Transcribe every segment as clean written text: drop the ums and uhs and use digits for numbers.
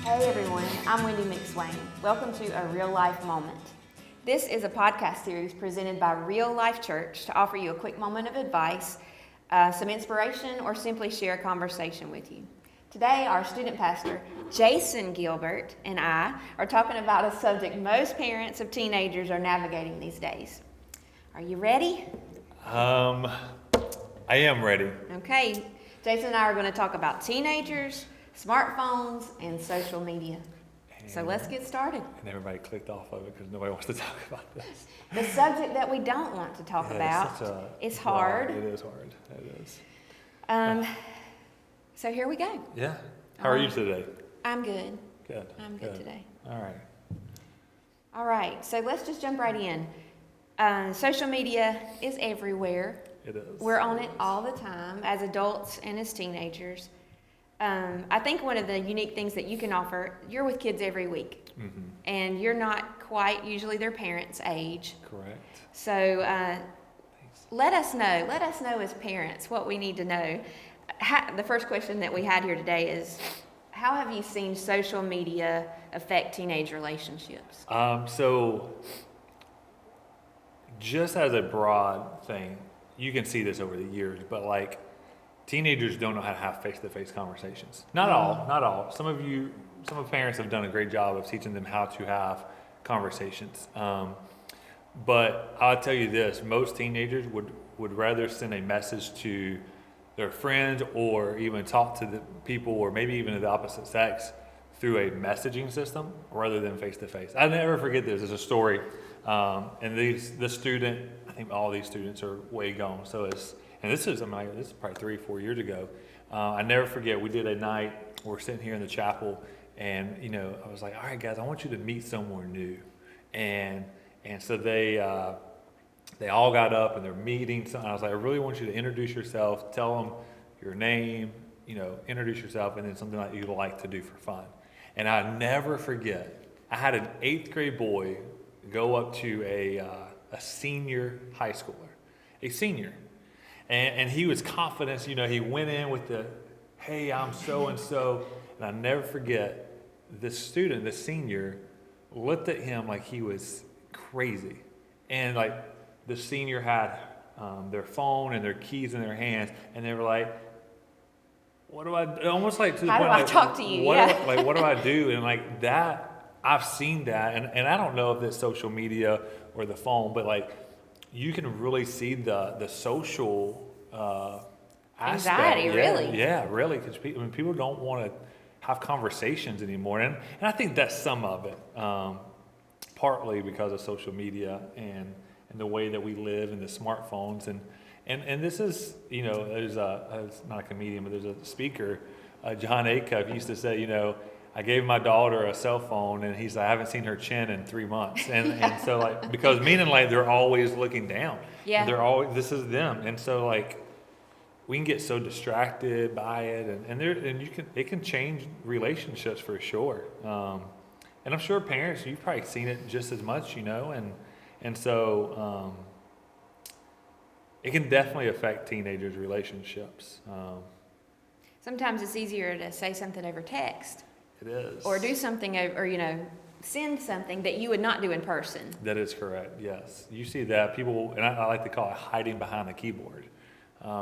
Hey everyone, I'm Wendy McSwain. Welcome to A Real Life Moment. This is a podcast series presented by Real Life Church to offer you a quick moment of advice, some inspiration, or simply share a conversation with you. Today, our student pastor, Jason Gilbert, and I are talking about a subject most parents of teenagers are navigating these days. Are you ready? I am ready. Okay, Jason and I are going to talk about teenagers, smartphones, and social media. So let's get started. And everybody clicked off of it because nobody wants to talk about this. The subject that we don't want to talk about is hard. It is hard. It is. So here we go. Yeah. How are you today? I'm good. Good. I'm good today. All right. All right. So let's just jump right in. Social media is everywhere. It is. We're on it all the time as adults and as teenagers. I think one of the unique things that you can offer, you're with kids every week. Mm-hmm. And you're not quite usually their parents' age. Correct. So let us know as parents what we need to know. The first question that we had here today is, how have you seen social media affect teenage relationships? So just as a broad thing, you can see this over the years, but like teenagers don't know how to have face-to-face conversations. Not all. Some of parents have done a great job of teaching them how to have conversations. But I'll tell you this, most teenagers would rather send a message to their friends or even talk to the people or maybe even the opposite sex through a messaging system rather than face-to-face. I never forget this. There's a story, and this student, I think all these students are way gone. So this is probably 3-4 years ago. I never forget, we did a night, we're sitting here in the chapel, and I was like, all right guys, I want you to meet someone new. And so they all got up and they're meeting. So I was like, I really want you to introduce yourself, tell them your name, introduce yourself, and then something that you'd like to do for fun. And I never forget, I had an 8th grade boy go up to a senior high schooler, a senior. And he was confident, he went in with the, hey, I'm so-and-so. And I never forget, this student, the senior, looked at him like he was crazy. And like the senior had their phone and their keys in their hands. And they were like, what do I, almost like to the point, how do I talk to you? What do I do? And like that, I've seen that. And I don't know if it's social media or the phone, but like, you can really see the social aspect. Anxiety, really. Yeah, really, because people don't want to have conversations anymore, and I think that's some of it, partly because of social media and the way that we live and the smartphones, and this is, there's it's not a comedian, but there's a speaker, John Acuff used to say, I gave my daughter a cell phone, and he's like, I haven't seen her chin in 3 months. And so like, because meaning like they're always looking down. Yeah. They're always, this is them. And so like, we can get so distracted by it, and it can change relationships for sure. And I'm sure parents, you've probably seen it just as much, and so it can definitely affect teenagers' relationships. Sometimes it's easier to say something over text. It is. Or do something, or send something that you would not do in person. That is correct, yes. You see that, people, and I like to call it hiding behind the keyboard.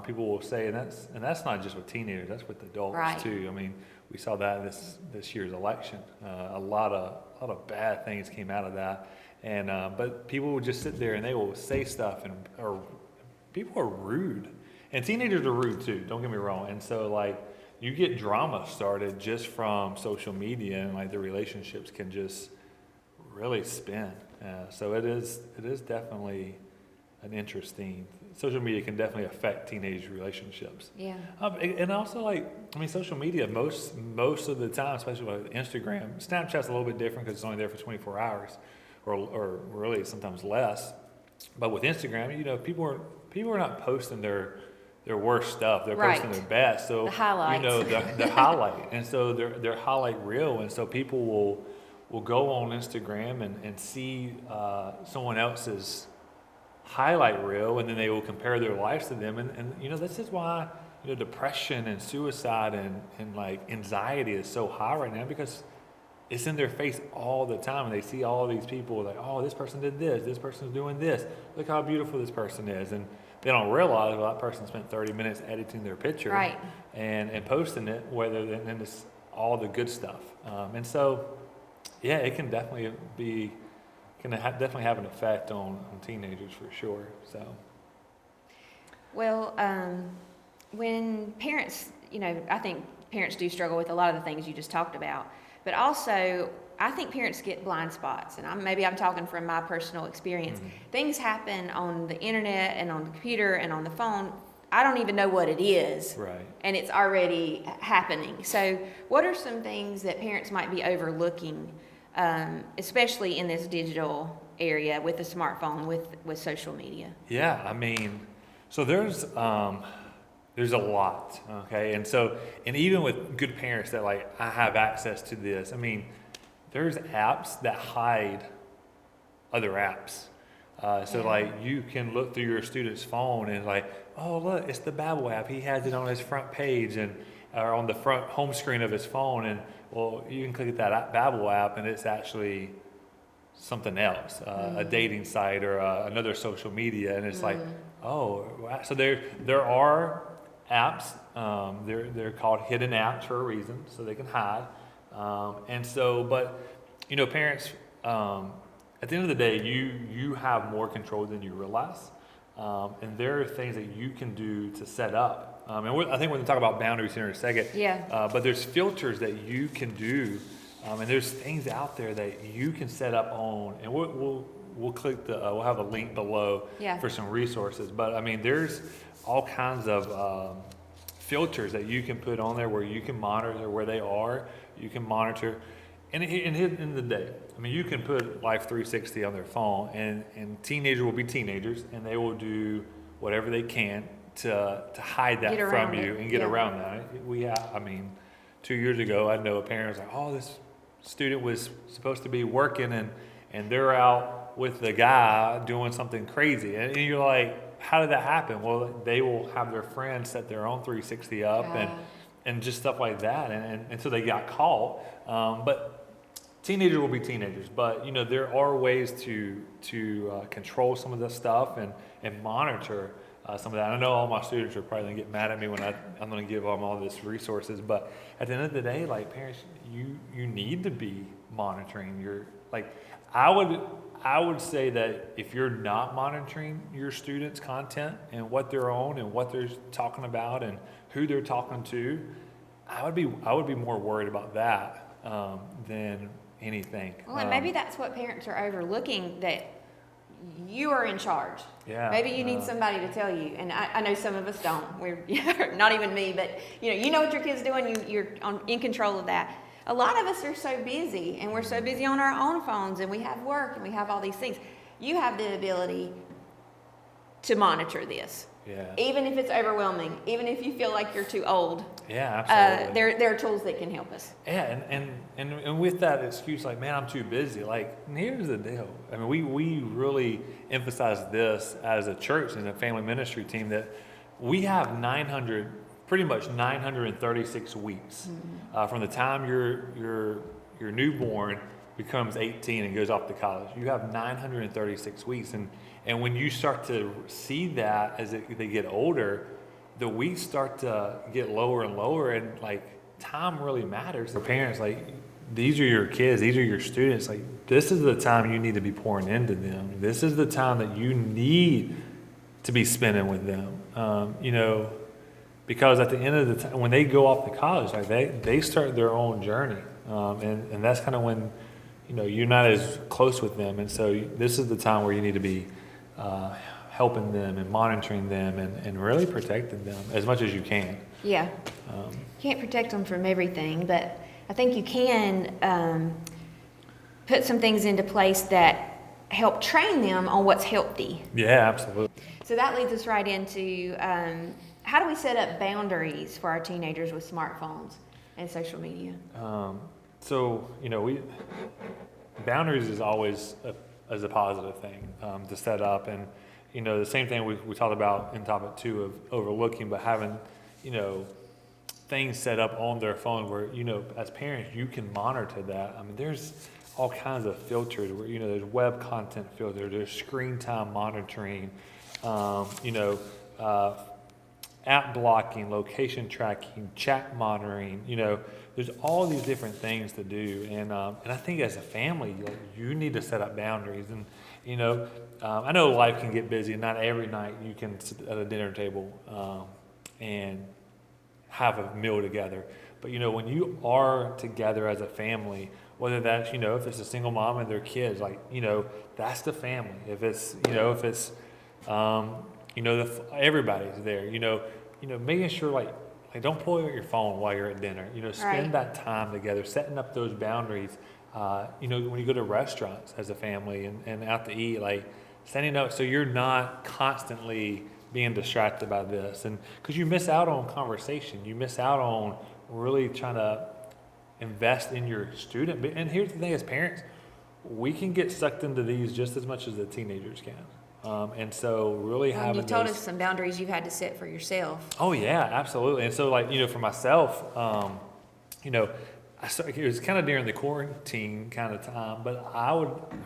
People will say, and that's not just with teenagers, that's with adults right. too. I mean, we saw that this year's election. A lot of bad things came out of that. And but people will just sit there and they will say stuff, or people are rude. And teenagers are rude too, don't get me wrong. And so like, you get drama started just from social media, and like the relationships can just really spin. So it is definitely an interesting. Social media can definitely affect teenage relationships. Yeah. And also social media most of the time, especially like Instagram, Snapchat's a little bit different because it's only there for 24 hours, or really sometimes less. But with Instagram, people are not posting their worst stuff. They're right. posting their best. So the highlights. The highlight, and so their highlight reel, and so people will go on Instagram and see someone else's highlight reel, and then they will compare their lives to them, and this is why depression and suicide and like anxiety is so high right now, because it's in their face all the time, and they see all these people like, oh, this person did this person's doing this, look how beautiful this person is, and they don't realize, well, that person spent 30 minutes editing their picture, right, and posting it, whether than it's all the good stuff, and so, yeah, it can definitely definitely have an effect on teenagers for sure. So, well, when parents, I think parents do struggle with a lot of the things you just talked about, but also I think parents get blind spots, and maybe I'm talking from my personal experience. Things happen on the internet and on the computer and on the phone. I don't even know what it is, right, and it's already happening. So what are some things that parents might be overlooking, especially in this digital area with the smartphone, with social media? Yeah, I mean, so there's a lot, okay? And even with good parents that like, I have access to this, I mean, there's apps that hide other apps. Like you can look through your student's phone and like, oh look, it's the Babel app. He has it on his front page or on the front home screen of his phone, and well, you can click at that Babel app and it's actually something else, a dating site or another social media, and it's like, oh, so there are apps, they're called hidden apps for a reason, so they can hide, but parents, at the end of the day, you have more control than you realize, and there are things that you can do to set up, I think we're going to talk about boundaries here in a second, but there's filters that you can do, and there's things out there that you can set up on, and we'll click we'll have a link below for some resources, but I mean, there's all kinds of filters that you can put on there where you can monitor where they are, you can monitor, and in the day, I mean, you can put Life 360 on their phone, and teenagers will be teenagers, and they will do whatever they can to hide that from you and get around that. I mean, 2 years ago, I know a parent was like, oh, this student was supposed to be working, and they're out with the guy doing something crazy, and you're like, how did that happen? Well, they will have their friends set their own 360 up and just stuff like that, and so they got caught. But teenagers will be teenagers, but there are ways to control some of this stuff and monitor some of that. I know all my students are probably gonna get mad at me when I'm gonna give them all these resources, but at the end of the day, like parents, you need to be monitoring your, like, I would say that if you're not monitoring your students' content and what they're on and what they're talking about and who they're talking to, I would be more worried about that than anything. Well, and maybe that's what parents are overlooking, that you are in charge. Yeah. Maybe you need somebody to tell you, and I know some of us don't. We're not even me, but you know what your kid's doing. You're in control of that. A lot of us are so busy, and we're so busy on our own phones, and we have work, and we have all these things. You have the ability to monitor this. Yeah. Even if it's overwhelming, even if you feel like you're too old. Yeah, absolutely. There are tools that can help us. Yeah, and with that excuse, like, man, I'm too busy. Like, here's the deal. I mean, we really emphasize this as a church and a family ministry team, that we have pretty much 936 weeks from the time your newborn becomes 18 and goes off to college. You have 936 weeks, and when you start to see that as they get older, the weeks start to get lower and lower, and like, time really matters. The parents, like, these are your kids, these are your students. Like, this is the time you need to be pouring into them. This is the time that you need to be spending with them. Because at the end of the time, when they go off to college, like, they start their own journey, and that's kind of when you're not as close with them, and so this is the time where you need to be helping them and monitoring them and really protecting them as much as you can. Yeah. You can't protect them from everything, but I think you can put some things into place that help train them on what's healthy. Yeah, absolutely. So that leads us right into how do we set up boundaries for our teenagers with smartphones and social media? Boundaries is always a positive thing to set up, and the same thing we talked about in topic 2 of overlooking, but having things set up on their phone where, as parents, you can monitor that. I mean, there's all kinds of filters where, there's web content filter, there's screen time monitoring, app blocking, location tracking, chat monitoring, there's all these different things to do. And I think as a family, you need to set up boundaries. And, I know life can get busy and not every night you can sit at a dinner table and have a meal together. But, when you are together as a family, whether that's, if it's a single mom and their kids, that's the family. If it's, everybody's there, making sure don't pull out your phone while you're at dinner, spend that time together, setting up those boundaries, when you go to restaurants as a family and out to eat, standing up so you're not constantly being distracted by this. And because you miss out on conversation, you miss out on really trying to invest in your student. And here's the thing, as parents, we can get sucked into these just as much as the teenagers can. And so really having you told us some boundaries you've had to set for yourself. Oh yeah, absolutely. And so for myself, it was kind of during the quarantine kind of time, but I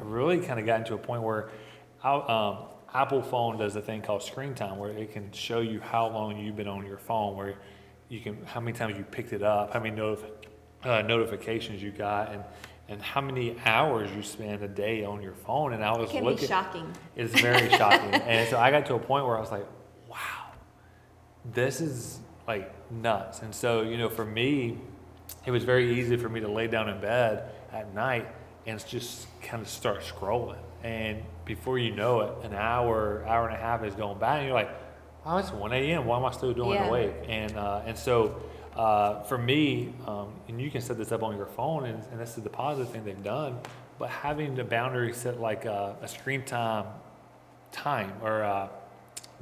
really kind of got into a point where Apple phone does a thing called screen time, where it can show you how long you've been on your phone, where you can, how many times you picked it up, how many notifications you got, and how many hours you spend a day on your phone. And I was looking. It can be shocking. It's very shocking. And so I got to a point where I was like, wow, this is nuts. And so, for me, it was very easy for me to lay down in bed at night and just kind of start scrolling. And before you know it, an hour and a half is going by, and you're like, oh, it's 1 a.m. Why am I still doing awake? And so for me, and you can set this up on your phone, and this is the positive thing they've done, but having the boundary set a screen time or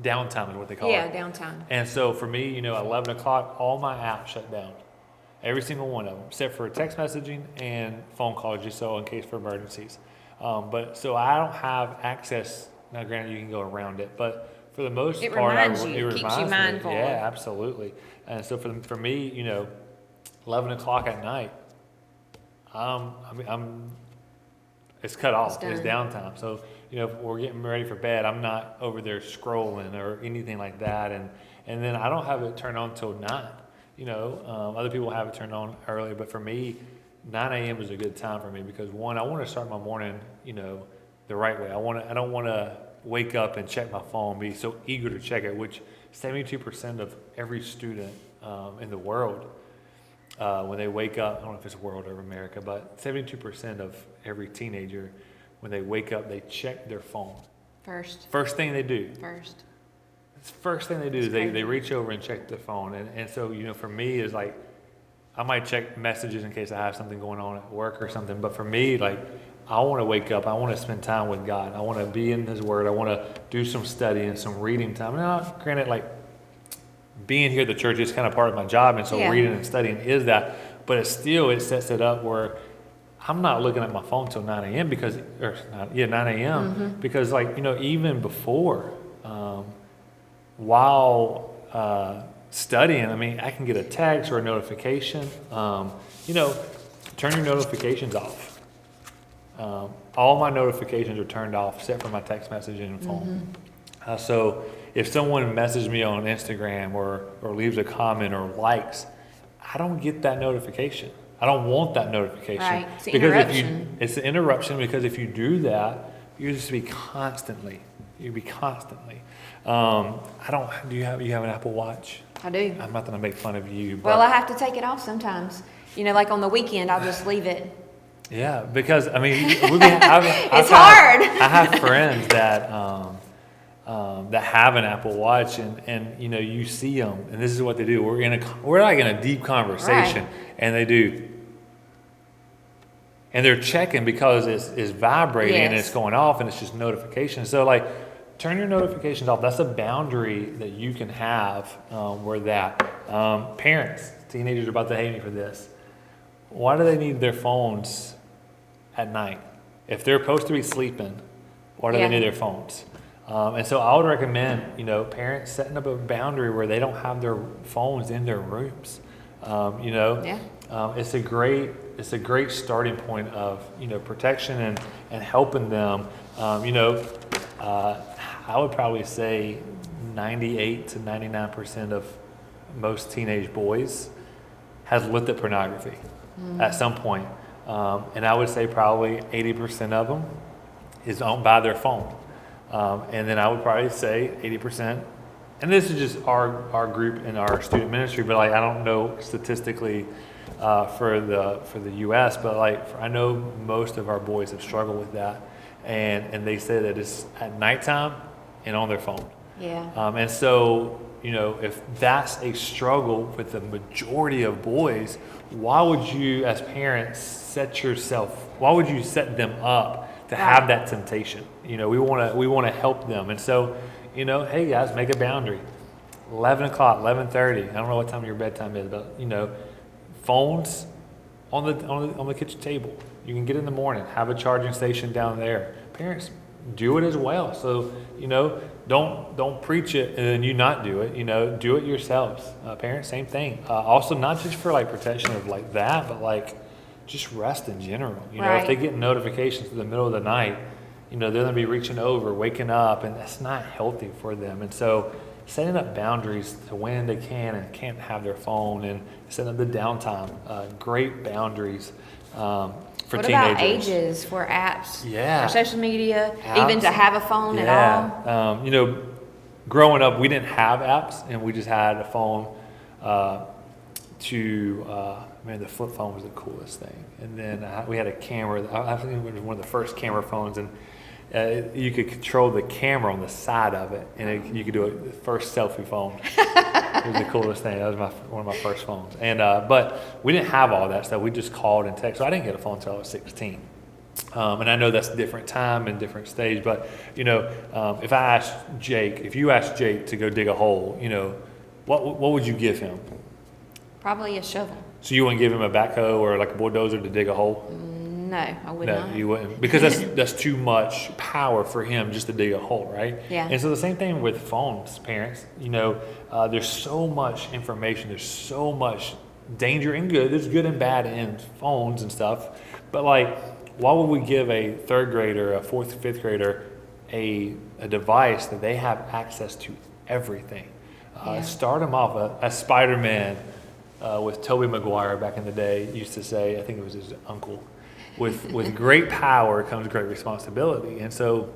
downtime is what they call it. Yeah, downtime. And so for me, 11 o'clock, all my apps shut down. Every single one of them, except for text messaging and phone calls, just so in case for emergencies. But so I don't have access. Now, granted, you can go around it, but for the most part, it keeps you mindful. Yeah, absolutely. And so for me, 11 o'clock at night, it's cut off. It's downtime. So if we're getting ready for bed, I'm not over there scrolling or anything like that. And then I don't have it turned on till 9. Other people have it turned on early, but for me, 9 a.m. is a good time for me because one, I want to start my morning, the right way. I don't want to wake up and check my phone, be so eager to check it, which 72% of every student in the world, when they wake up, I don't know if it's world or America, but 72% of every teenager, when they wake up, they check their phone. First thing they do. It's the first thing they do is they reach over and check their phone. And so, for me, is I might check messages in case I have something going on at work or something. But for me, I want to wake up. I want to spend time with God. I want to be in His Word. I want to do some studying, some reading time. Now, granted, being here at the church is kind of part of my job. And so reading and studying is that. But it sets it up where I'm not looking at my phone till 9 a.m. 9 a.m. Mm-hmm. Because even before, while studying, I can get a text or a notification. Turn your notifications off. All my notifications are turned off except for my text messaging and phone. Mm-hmm. So if someone messages me on Instagram or leaves a comment or likes, I don't get that notification. I don't want that notification. Right. It's an interruption. It's an interruption because if you do that, you'll just be constantly. Do you have an Apple Watch? I do. I'm not going to make fun of you. But well, I have to take it off sometimes. On the weekend, I'll just leave it. Yeah, because it's hard. I have friends that that have an Apple Watch, and you see them, and this is what they do. We're in a deep conversation, right. And they do, and they're checking because it's vibrating and it's going off, and it's just notifications. So turn your notifications off. That's a boundary that you can have where that. Parents, teenagers are about to hate me for this. Why do they need their phones at night? If they're supposed to be sleeping, why do they need their phones? And so I would recommend, parents setting up a boundary where they don't have their phones in their rooms. Yeah. It's a great starting point of, protection and helping them. I would probably say 98 to 99% of most teenage boys has looked at pornography at some point. And I would say probably 80% of them is owned by their phone. And then I would probably say 80%, and this is just our group in our student ministry, but I don't know statistically for the U.S., but I know most of our boys have struggled with that, and they say that it's at nighttime and on their phone. Yeah. And so, if that's a struggle with the majority of boys, why would you, as parents, set them up to have that temptation? We want to help them. And so, hey guys, make a boundary. 11 o'clock, 11:30. I don't know what time your bedtime is, but phones on the kitchen table. You can get in the morning, have a charging station down there. Parents, do it as well. So, don't preach it and then you not do it. Do it yourselves. Parents, same thing. Also, not just for protection of that, but just rest in general. If they get notifications in the middle of the night, they're going to be reaching over, waking up, and that's not healthy for them. And so, setting up boundaries to when they can and can't have their phone, and setting up the downtime, great boundaries for what teenagers. What about ages for apps? Yeah. For social media, Apps. even to have a phone at all? Growing up, we didn't have apps, and we just had a phone the flip phone was the coolest thing. And then we had a camera. I think it was one of the first camera phones, and you could control the camera on the side of it, and you could do it. The first selfie phone. It was the coolest thing. That was one of my first phones. And but we didn't have all that stuff. We just called and texted. So I didn't get a phone until I was 16. And I know that's a different time and different stage. But if you asked Jake to go dig a hole, what would you give him? Probably a shovel. So you wouldn't give him a backhoe or a bulldozer to dig a hole? No, I would not. No, you wouldn't, because that's too much power for him just to dig a hole, right? Yeah. And so the same thing with phones, parents. There's so much information. There's so much danger and good. There's good and bad in phones and stuff. But why would we give a third grader, a fourth, fifth grader, a device that they have access to everything? Start them off. As Spider-Man with Tobey Maguire back in the day used to say, I think it was his uncle, with great power comes great responsibility. And so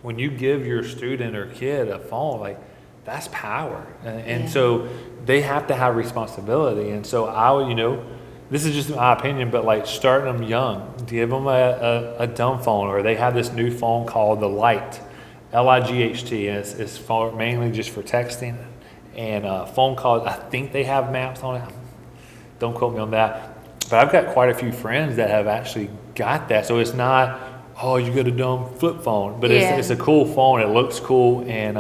when you give your student or kid a phone, that's power. And so they have to have responsibility. And so I would, this is just my opinion, but starting them young, give them a dumb phone, or they have this new phone called the Light, L-I-G-H-T, and it's mainly just for texting and phone calls. I think they have maps on it. Don't quote me on that. But I've got quite a few friends that have actually got that. So it's not, you got a dumb flip phone, but it's a cool phone. It looks cool, and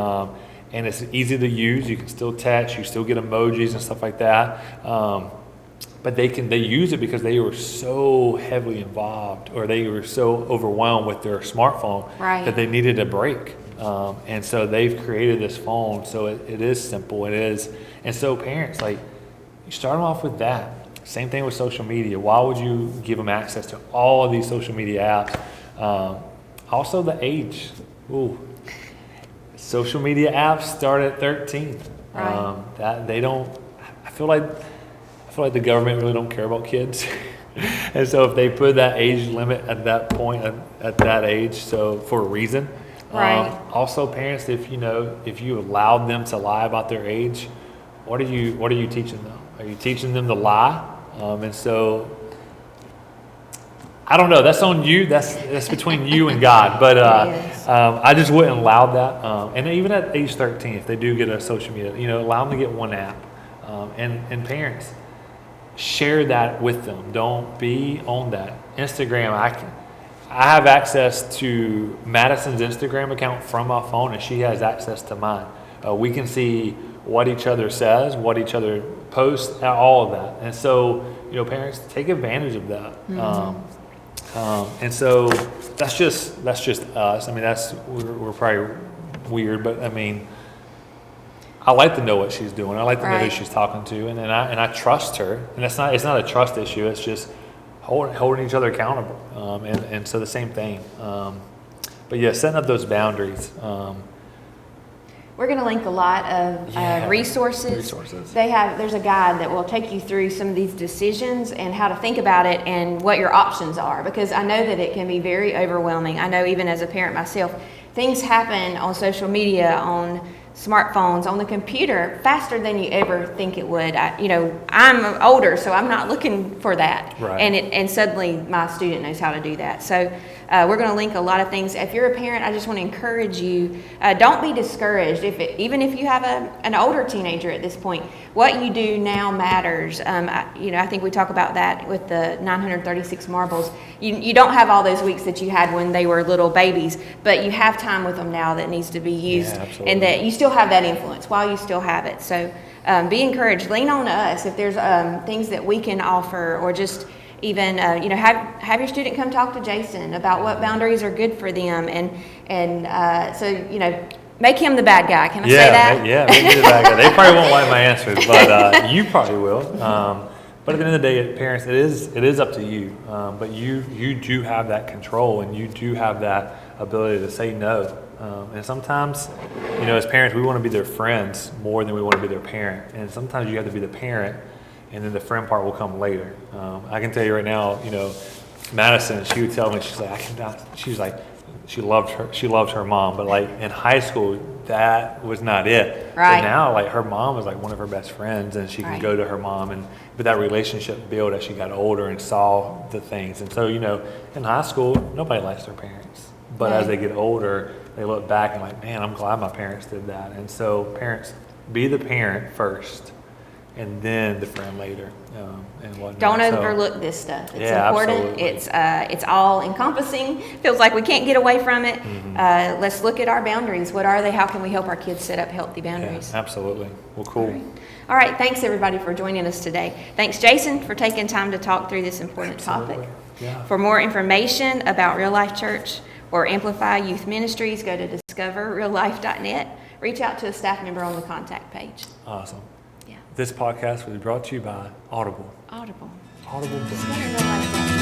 it's easy to use. You can still text, you still get emojis and stuff like that. But they use it because they were so heavily involved, or they were so overwhelmed with their smartphone that they needed a break. And so they've created this phone, so it is simple. It is, and so parents, you start them off with that. Same thing with social media. Why would you give them access to all of these social media apps? Also, the age. Ooh, social media apps start at 13. That they don't. I feel like the government really don't care about kids, and so if they put that age limit at that point at that age, so for a reason. Also, parents, if you allowed them to lie about their age, what are you teaching them? Are you teaching them to lie? And so, I don't know. That's on you. That's between you and God. But I just wouldn't allow that. And even at age 13, if they do get a social media, allow them to get one app. And parents, share that with them. Don't be on that. Instagram, I have access to Madison's Instagram account from my phone, and she has access to mine. We can see what each other says, what each other posts, all of that. And so, parents, take advantage of that. And so that's just us. I mean, we're probably weird, but I mean, I like to know what she's doing. I like to know who Right. she's talking to, and I trust her. And it's not a trust issue. It's just holding each other accountable. And so the same thing. But yeah, setting up those boundaries. We're going to link a lot of resources. There's a guide that will take you through some of these decisions and how to think about it and what your options are, because I know that it can be very overwhelming. I know even as a parent myself, things happen on social media, on smartphones, on the computer faster than you ever think it would. I'm older, so I'm not looking for that. Right. And suddenly my student knows how to do that. So we're going to link a lot of things. If you're a parent, I just want to encourage you, don't be discouraged. Even if you have an older teenager at this point, what you do now matters. I think we talk about that with the 936 marbles. You don't have all those weeks that you had when they were little babies, but you have time with them now that needs to be used, and that you still have that influence while you still have it. So be encouraged. Lean on us if there's things that we can offer, or just even have your student come talk to Jason about what boundaries are good for them, and so make him the bad guy. Can I say that? Make me the bad guy. They probably won't like my answers, but you probably will. But at the end of the day, parents, it is up to you. But you do have that control, and you do have that ability to say no. And sometimes, as parents, we want to be their friends more than we want to be their parent. And sometimes you have to be the parent, and then the friend part will come later. I can tell you right now, Madison, she would tell me, she's like, I cannot. She's like, she loved her mom, but like in high school, that was not it. Right. And now, like, her mom was like one of her best friends, and she can go to her mom, but that relationship built as she got older and saw the things. And so, in high school, nobody likes their parents, but as they get older, they look back and like, man, I'm glad my parents did that. And so, parents, be the parent first, and then the friend later, and whatnot. Don't overlook this stuff. It's important. Absolutely. It's all encompassing. Feels like we can't get away from it. Mm-hmm. Let's look at our boundaries. What are they? How can we help our kids set up healthy boundaries? Yeah, absolutely. Well, cool. All right. Thanks everybody for joining us today. Thanks Jason for taking time to talk through this important topic. Yeah. For more information about Real Life Church or Amplify Youth Ministries, go to discoverreallife.net. Reach out to a staff member on the contact page. Awesome. Yeah. This podcast was brought to you by Audible. Audible. Audible books. Discover Real Life.